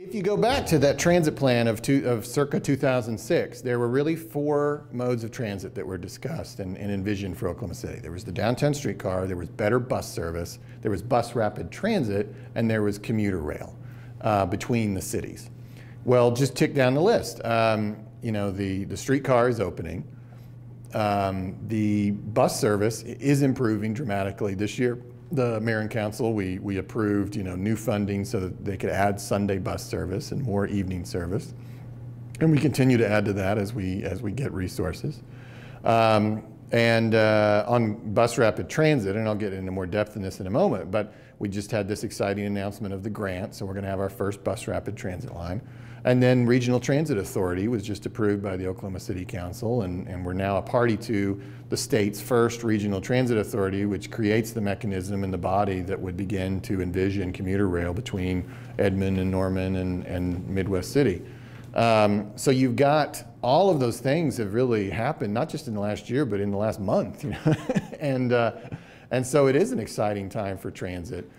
If you go back to that transit plan of circa 2006, there were really 4 modes of transit that were discussed and envisioned for Oklahoma City. There was the downtown streetcar, there was better bus service, there was bus rapid transit, and there was commuter rail between the cities. Well, just tick down the list. You know, the streetcar is opening. The bus service is improving dramatically this year. The mayor and council, we approved, you know, new funding so that they could add Sunday bus service and more evening service, and we continue to add to that as we get resources. On bus rapid transit, and I'll get into more depth in this in a moment, but we just had this exciting announcement of the grant, so we're going to have our first bus rapid transit line. And then Regional Transit Authority was just approved by the Oklahoma City Council, and we're now a party to the state's first Regional Transit Authority, which creates the mechanism and the body that would begin to envision commuter rail between Edmond and Norman and Midwest City. So you've got all of those things have really happened, not just in the last year, but in the last month, you know? and so it is an exciting time for transit.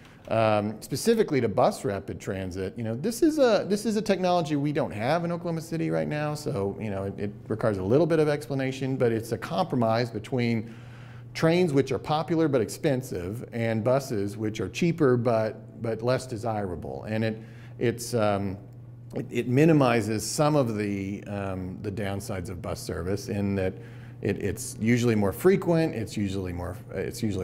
Specifically to bus rapid transit, you know, this is a technology we don't have in Oklahoma City right now, so you know it requires a little bit of explanation, but it's a compromise between trains which are popular but expensive and buses which are cheaper but less desirable, and it minimizes some of the downsides of bus service in that it's usually more frequent, it's usually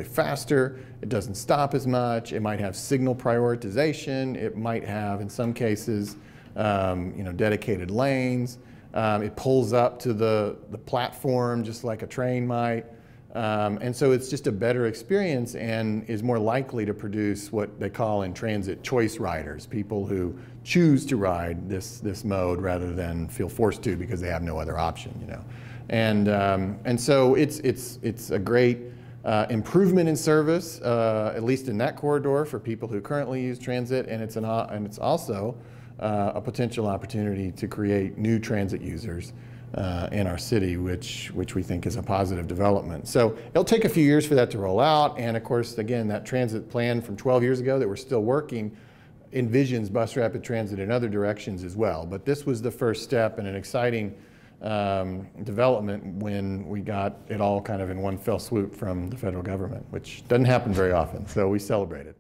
faster, it doesn't stop as much, it might have signal prioritization, it might have, in some cases, you know, dedicated lanes, it pulls up to the platform just like a train might, and so it's just a better experience and is more likely to produce what they call in transit choice riders, people who choose to ride this mode rather than feel forced to because they have no other option, you know. And so it's a great improvement in service, at least in that corridor for people who currently use transit, and it's also a potential opportunity to create new transit users in our city, which we think is a positive development. So it'll take a few years for that to roll out, and of course, again, that transit plan from 12 years ago that we're still working envisions bus rapid transit in other directions as well. But this was the first step in an exciting development when we got it all kind of in one fell swoop from the federal government, which doesn't happen very often, so we celebrate it.